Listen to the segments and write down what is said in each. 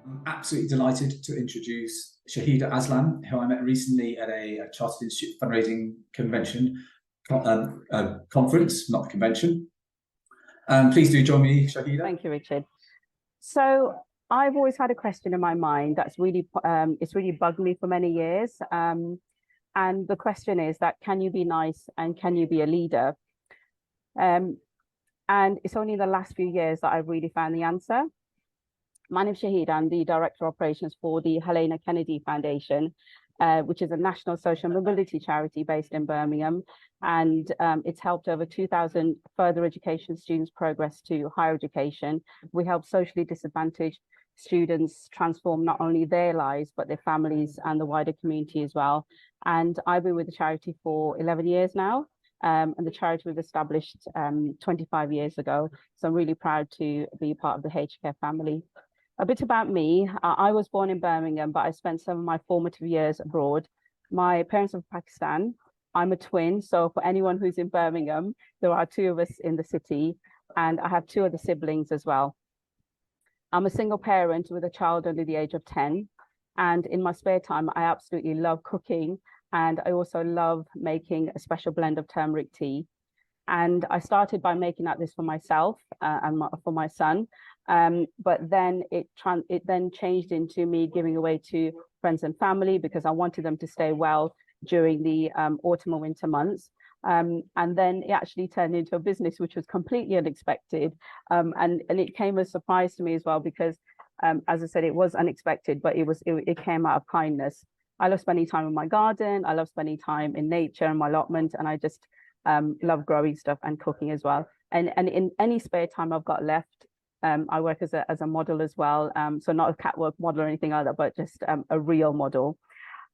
I'm absolutely delighted to introduce Shahida Aslam, who I met recently at a Chartered Institute fundraising convention, conference, not the convention. Please do join me, Shahida. Thank you, Richard. So I've always had a question in my mind that's really, it's really bugged me for many years. And the question is that, can you be nice and can you be a leader? And it's only in the last few years that I've really found the answer. My name is Shahida. I'm the Director of Operations for the Helena Kennedy Foundation, which is a national social mobility charity based in Birmingham. And it's helped over 2,000 further education students progress to higher education. We help socially disadvantaged students transform not only their lives, but their families and the wider community as well. And I've been with the charity for 11 years now. And the charity was established 25 years ago. So I'm really proud to be part of the HK family. A bit about me. I was born in Birmingham, but I spent some of my formative years abroad. My parents are from Pakistan. I'm a twin. So for anyone who's in Birmingham, there are two of us in the city, and I have two other siblings as well. I'm a single parent with a child under the age of 10. And in my spare time, I absolutely love cooking. And I also love making a special blend of turmeric tea. And I started by making this for myself and for my son. But then it then changed into me giving away to friends and family because I wanted them to stay well during the autumn and winter months. And then it actually turned into a business, which was completely unexpected. And it came as a surprise to me as well, because as I said, it was unexpected, but it came out of kindness. I love spending time in my garden. I love spending time in nature and my allotment. And I just love growing stuff and cooking as well. And in any spare time I've got left, I work as a model as well. So not a catwalk model or anything like that, but just a real model.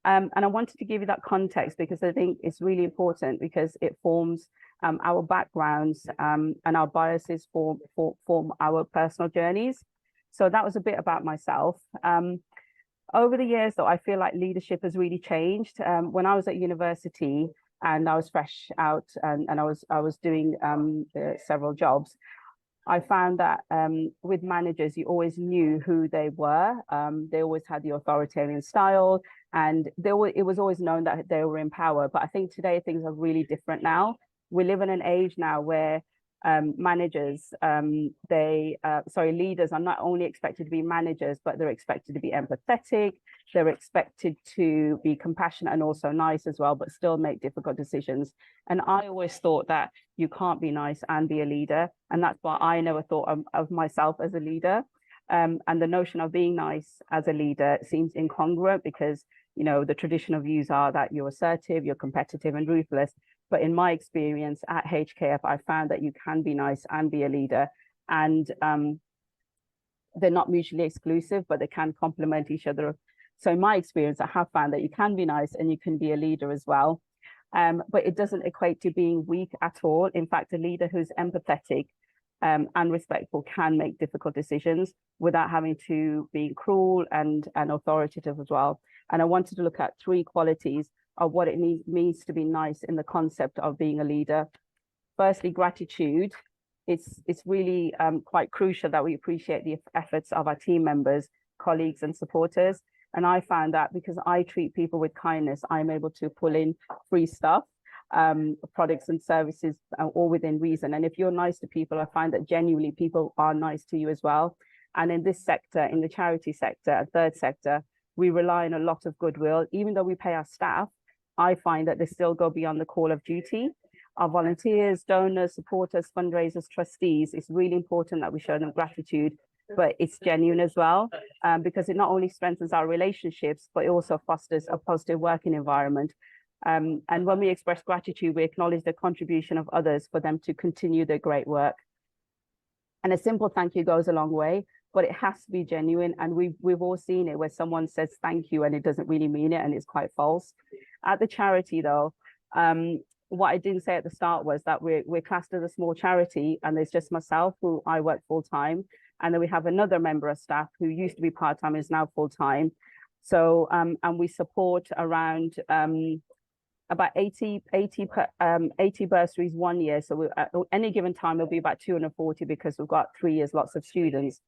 And I wanted to give you that context because I think it's really important, because it forms our backgrounds and our biases form our personal journeys. So that was a bit about myself. Over the years, though, I feel like leadership has really changed. When I was at university and I was fresh out and I was doing several jobs, I found that with managers, you always knew who they were. They always had the authoritarian style, and it was always known that they were in power. But I think today things are really different now. We live in an age now where leaders are not only expected to be managers, but they're expected to be empathetic. They're expected to be compassionate and also nice as well, but still make difficult decisions. And I always thought that you can't be nice and be a leader. And that's why I never thought of myself as a leader. And the notion of being nice as a leader seems incongruent because, you know, the traditional views are that you're assertive, you're competitive and ruthless. But in my experience at HKF, I found that you can be nice and be a leader. And they're not mutually exclusive, but they can complement each other. So in my experience, I have found that you can be nice and you can be a leader as well. But it doesn't equate to being weak at all. In fact, a leader who's empathetic and respectful can make difficult decisions without having to be cruel and authoritative as well. And I wanted to look at 3 qualities of what it means to be nice in the concept of being a leader. Firstly, gratitude. It's really quite crucial that we appreciate the efforts of our team members, colleagues and supporters. And I found that because I treat people with kindness, I'm able to pull in free stuff, products and services, all within reason. And if you're nice to people, I find that genuinely people are nice to you as well. And in this sector, in the charity sector, third sector, we rely on a lot of goodwill. Even though we pay our staff, I find that they still go beyond the call of duty. Our volunteers, donors, supporters, fundraisers, trustees, it's really important that we show them gratitude, but it's genuine as well, because it not only strengthens our relationships, but it also fosters a positive working environment. And when we express gratitude, we acknowledge the contribution of others for them to continue their great work. And a simple thank you goes a long way, but it has to be genuine. And we've all seen it where someone says thank you and it doesn't really mean it and it's quite false. At the charity, though, what I didn't say at the start was that we're classed as a small charity, and there's just myself, who I work full time, and then we have another member of staff who used to be part time, is now full time. So and we support around about 80 bursaries 1 year. So at any given time, it'll be about 240 because we've got 3 years, lots of students.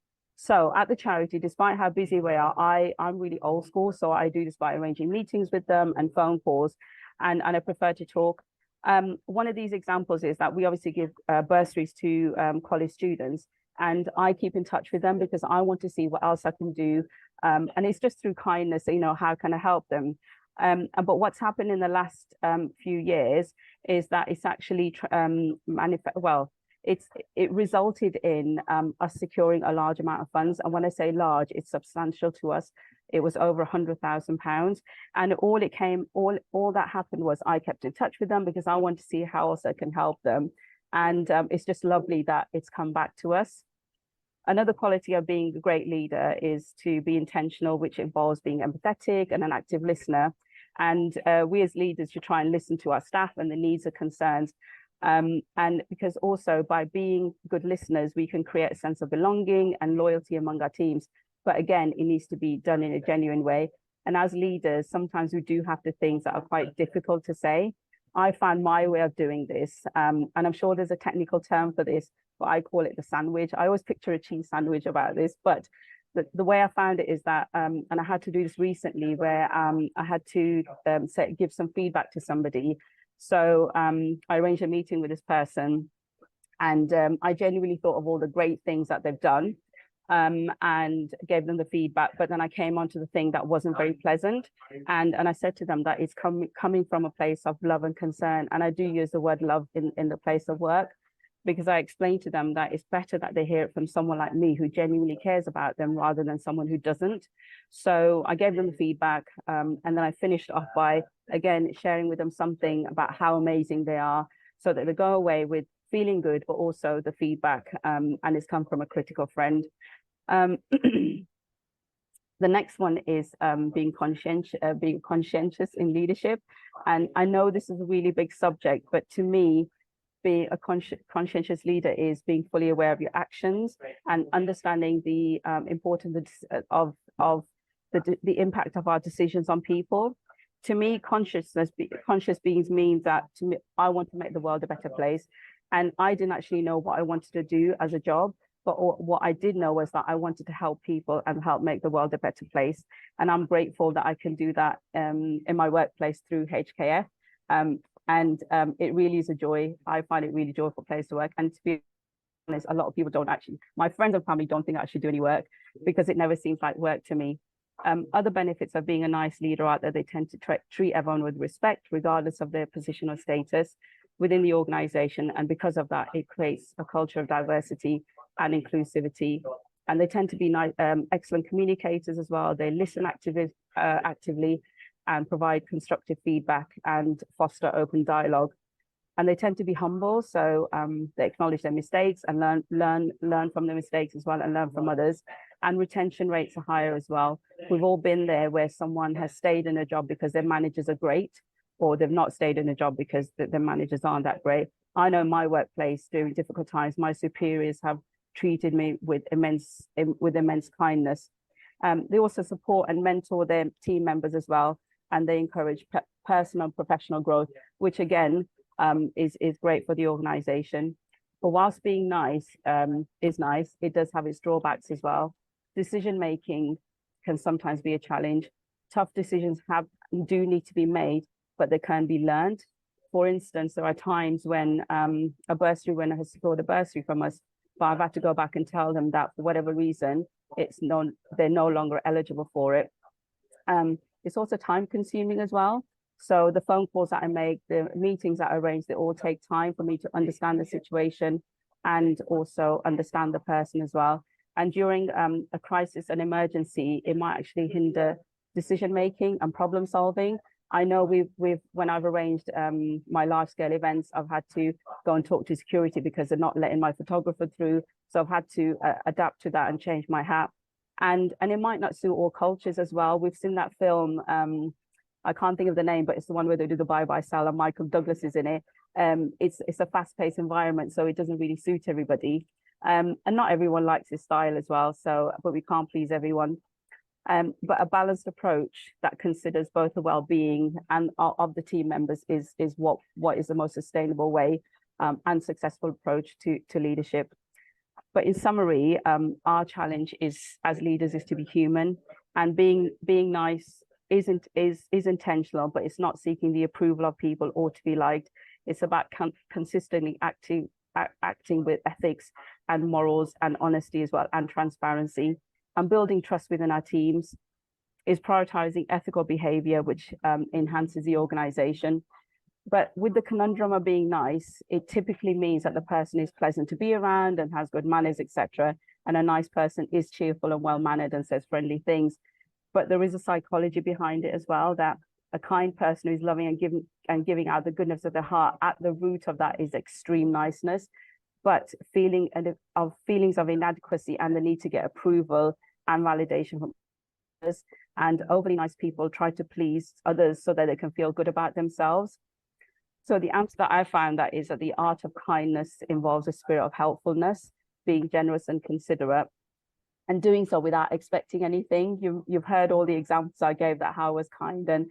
So at the charity, despite how busy we are, I'm really old school. So I do this by arranging meetings with them and phone calls, and I prefer to talk. One of these examples is that we obviously give bursaries to college students, and I keep in touch with them because I want to see what else I can do. And it's just through kindness, you know, how can I help them? But what's happened in the last few years is that it's actually it resulted in us securing a large amount of funds. And when I say large, it's substantial to us. It was over £100,000. And all that happened was I kept in touch with them because I want to see how else I can help them. And it's just lovely that it's come back to us. Another quality of being a great leader is to be intentional, which involves being empathetic and an active listener. And we as leaders should try and listen to our staff and the needs and concerns. And because also by being good listeners, we can create a sense of belonging and loyalty among our teams. But again, it needs to be done in a genuine way. And as leaders, sometimes we do have to things that are quite difficult to say. I found my way of doing this, and I'm sure there's a technical term for this, but I call it the sandwich. I always picture a cheese sandwich about this, but the way I found it is that, and I had to do this recently where I had to give some feedback to somebody. So I arranged a meeting with this person, and I genuinely thought of all the great things that they've done, and gave them the feedback. But then I came onto the thing that wasn't very pleasant, and I said to them that it's coming from a place of love and concern, and I do use the word love in the place of work, because I explained to them that it's better that they hear it from someone like me who genuinely cares about them rather than someone who doesn't. So I gave them the feedback, and then I finished off by, again, sharing with them something about how amazing they are, so that they go away with feeling good, but also the feedback, and it's come from a critical friend. The next one is being conscientious in leadership. And I know this is a really big subject, but to me, being a conscientious leader is being fully aware of your actions and understanding the importance of the impact of our decisions on people. To me, conscious beings means that to me, I want to make the world a better place. And I didn't actually know what I wanted to do as a job, but what I did know was that I wanted to help people and help make the world a better place. And I'm grateful that I can do that in my workplace through HKF. It really is a joy. I find it really joyful place to work. And to be honest, a lot of people don't actually, my friends and family don't think I should do any work because it never seems like work to me. Other benefits of being a nice leader are that they tend to treat everyone with respect, regardless of their position or status within the organization. And because of that, it creates a culture of diversity and inclusivity. And they tend to be excellent communicators as well. They listen actively and provide constructive feedback and foster open dialogue. And they tend to be humble, so they acknowledge their mistakes and learn from their mistakes as well, and learn from others. And retention rates are higher as well. We've all been there where someone has stayed in a job because their managers are great, or they've not stayed in a job because their managers aren't that great. I know in my workplace during difficult times, my superiors have treated me with immense kindness. They also support and mentor their team members as well, and they encourage personal and professional growth, which again is great for the organization. But whilst being nice is nice, it does have its drawbacks as well. Decision making can sometimes be a challenge. Tough decisions do need to be made, but they can be learned. For instance, there are times when a bursary winner has secured a bursary from us, but I've had to go back and tell them that for whatever reason, they're no longer eligible for it. It's also time consuming as well. So the phone calls that I make, the meetings that I arrange, they all take time for me to understand the situation and also understand the person as well. And during a crisis, an emergency, it might actually hinder decision making and problem solving. I know when I've arranged my large scale events, I've had to go and talk to security because they're not letting my photographer through. So I've had to adapt to that and change my hat. And it might not suit all cultures as well. We've seen that film, I can't think of the name, but it's the one where they do the bye-bye style and Michael Douglas is in it. It's a fast-paced environment, so it doesn't really suit everybody. And not everyone likes his style as well, but we can't please everyone. But a balanced approach that considers both the well-being and of the team members is what is the most sustainable way and successful approach to leadership. But in summary, our challenge is as leaders is to be human, and being nice is intentional, but it's not seeking the approval of people or to be liked. It's about consistently acting with ethics and morals and honesty as well, and transparency, and building trust within our teams. Is prioritizing ethical behavior, which enhances the organization. But with the conundrum of being nice, it typically means that the person is pleasant to be around and has good manners, etc. And a nice person is cheerful and well-mannered and says friendly things. But there is a psychology behind it as well, that a kind person who's loving and giving out the goodness of their heart, at the root of that is extreme niceness. But feelings of inadequacy and the need to get approval and validation from others. And overly nice people try to please others so that they can feel good about themselves. So the answer that I found that is that the art of kindness involves a spirit of helpfulness, being generous and considerate, and doing so without expecting anything. You've heard all the examples I gave, that how I was kind and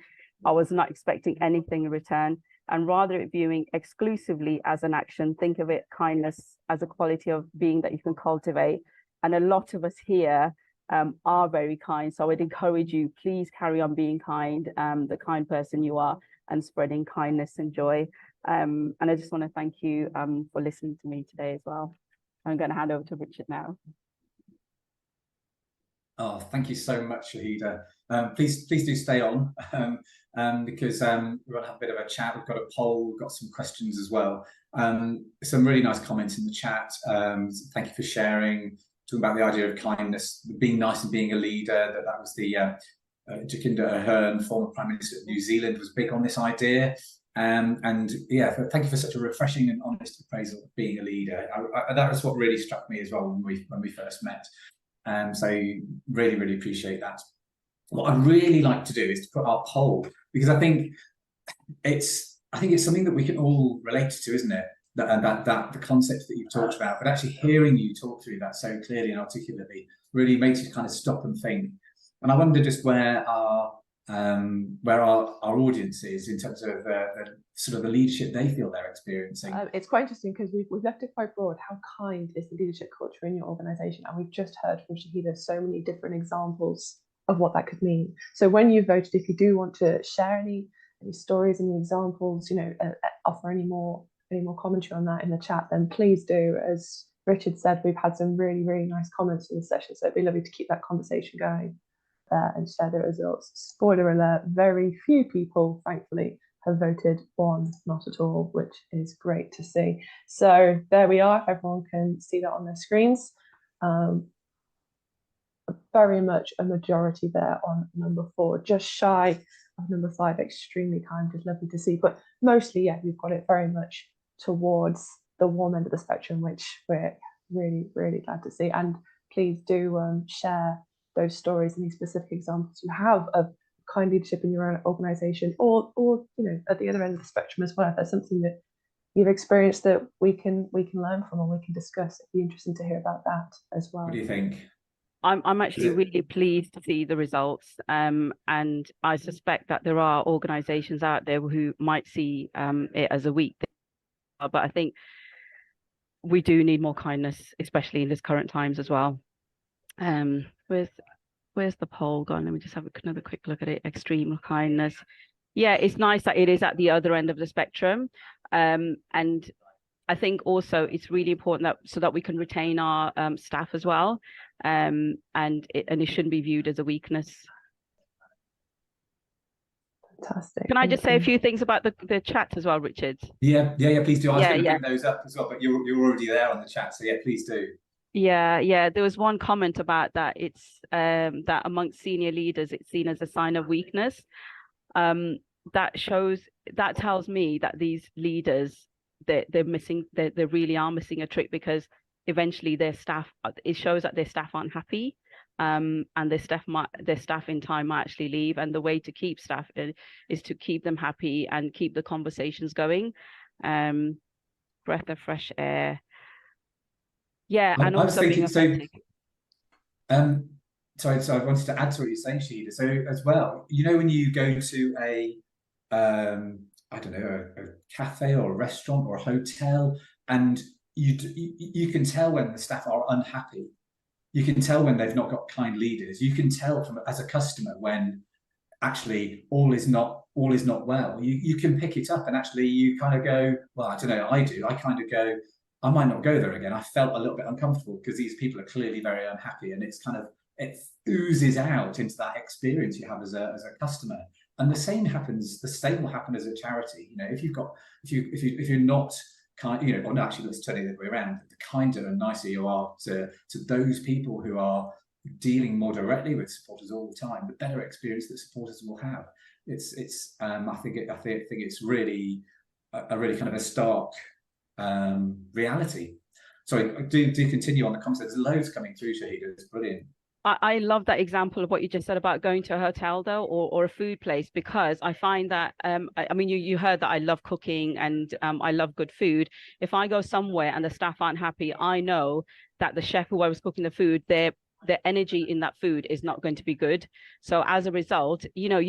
I was not expecting anything in return, and rather viewing exclusively as an action. Think of it, kindness as a quality of being that you can cultivate. And a lot of us here are very kind. So I would encourage you, please carry on being kind, the kind person you are, and spreading kindness and joy. And I just want to thank you for listening to me today as well. I'm going to hand over to Richard now. Oh, thank you so much, Shahida. Please do stay on because we're going to have a bit of a chat. We've got a poll, we've got some questions as well. Some really nice comments in the chat. Thank you for sharing, talking about the idea of kindness, being nice and being a leader. That was the Jacinda Ardern, former Prime Minister of New Zealand, was big on this idea. And yeah, thank you for such a refreshing and honest appraisal of being a leader. That was what really struck me as well when we first met. So really, really appreciate that. What I'd really like to do is to put our poll, because I think it's something that we can all relate to, isn't it? That the concepts that you've talked about, but actually hearing you talk through that so clearly and articulately really makes you kind of stop and think. And I wonder just where our audience is in terms of the sort of the leadership they feel they're experiencing. It's quite interesting because we've left it quite broad. How kind is the leadership culture in your organisation? And we've just heard from Shahida so many different examples of what that could mean. So when you voted, if you do want to share any stories, any examples, offer any more commentary on that in the chat, then please do. As Richard said, we've had some really, really nice comments in the session, so it'd be lovely to keep that conversation going and share the results. Spoiler alert, very few people, thankfully, have voted one not at all, which is great to see. So there we are. Everyone can see that on their screens. Very much a majority there on number 4, just shy of number 5. Extremely kind, is lovely to see. But mostly, yeah, you've got it very much towards the warm end of the spectrum, which we're really, really glad to see. And please do share those stories and these specific examples you have of kind leadership in your own organisation, or at the other end of the spectrum as well. If there's something that you've experienced that we can learn from and we can discuss, it'd be interesting to hear about that as well. What do you think? I'm actually really pleased to see the results, and I suspect that there are organisations out there who might see it as a weak thing, but I think we do need more kindness, especially in this current times as well. Where's the poll gone? Let me just have another quick look at it. Extreme kindness. Yeah, it's nice that it is at the other end of the spectrum, and I think also it's really important so that we can retain our staff as well, and it shouldn't be viewed as a weakness. Fantastic. Can I just say a few things about the chat as well, Richard? Yeah, please do. I was going to bring those up as well, but you're already there on the chat, so yeah, please do. Yeah. There was one comment about that. It's that amongst senior leaders, it's seen as a sign of weakness. That tells me that these leaders, they really are missing a trick, because eventually it shows that their staff aren't happy, and their staff in time might actually leave. And the way to keep staff is to keep them happy and keep the conversations going. Breath of fresh air. Yeah, and also being authentic. So I wanted to add to what you're saying, Shahida. So as well, when you go to a cafe or a restaurant or a hotel, and you can tell when the staff are unhappy. You can tell when they've not got kind leaders. You can tell from as a customer when actually all is not well. You can pick it up, and actually you kind of go, well, I don't know, I do. I kind of go, I might not go there again. I felt a little bit uncomfortable because these people are clearly very unhappy, and it's kind of, it oozes out into that experience you have as a customer. And the same will happen as a charity. You know, if you're not kind, you know, or no, actually let's turn it the other way around. The kinder and nicer you are to those people who are dealing more directly with supporters all the time, the better experience that supporters will have. I think it's really a really kind of a stark reality. Sorry, do continue on the concept. There's loads coming through, Shahida. It's brilliant. I love that example of what you just said about going to a hotel though, or a food place, because I find that I mean, you heard that I love cooking and I love good food. If I go somewhere and the staff aren't happy, I know that the chef who I was cooking the food, the energy in that food is not going to be good. So as a result, you know,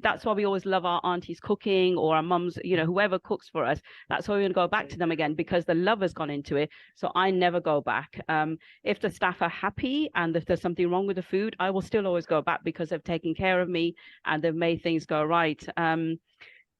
that's why we always love our aunties cooking, or our mums, you know, whoever cooks for us. That's why we're going to go back to them again, because the love has gone into it. So I never go back. If the staff are happy and if there's something wrong with the food, I will still always go back because they've taken care of me and they've made things go right.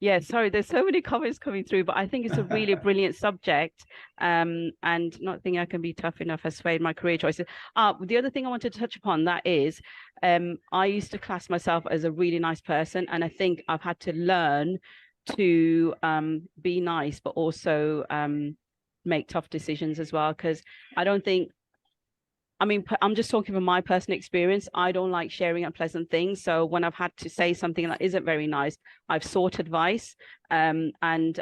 Yeah, sorry, there's so many comments coming through, but I think it's a really brilliant subject. And not thinking I can be tough enough has swayed my career choices. The other thing I wanted to touch upon, that is, I used to class myself as a really nice person, and I think I've had to learn to be nice, but also make tough decisions as well, because I don't think, I mean, I'm just talking from my personal experience. I don't like sharing unpleasant things. So when I've had to say something that isn't very nice, I've sought advice. And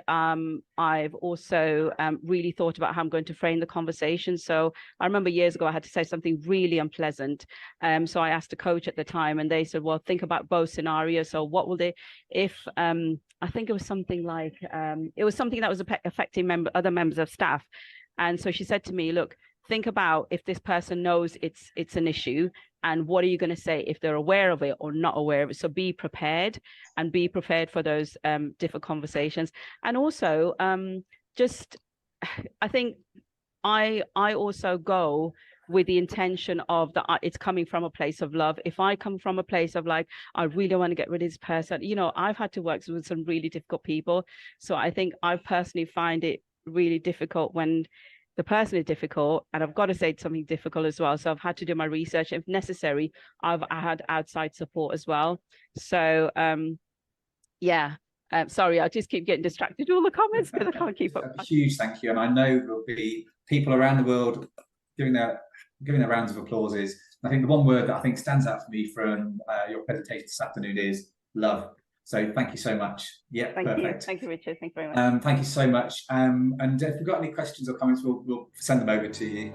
I've also really thought about how I'm going to frame the conversation. So I remember years ago, I had to say something really unpleasant. So I asked a coach at the time, and they said, well, think about both scenarios. So what will they, if, I think it was something like, it was something that was affecting other members of staff. And so she said to me, look, think about if this person knows it's an issue, and what are you going to say if they're aware of it or not aware of it. So be prepared, and be prepared for those different conversations. And also just, I think I also go with the intention of that it's coming from a place of love. If I come from a place of like, I really want to get rid of this person, you know, I've had to work with some really difficult people. So I think I personally find it really difficult when the person is difficult, and I've got to say something difficult as well. So I've had to do my research. If necessary, I had outside support as well. So yeah, sorry, I just keep getting distracted with all the comments because I can't keep up. A huge thank you, and I know there'll be people around the world giving their rounds of applauses. I think the one word that I think stands out for me from your presentation this afternoon is love. So thank you so much. Yeah, perfect. Thank you, Richard. Thank you very much. Thank you so much. And if we've got any questions or comments, we'll send them over to you.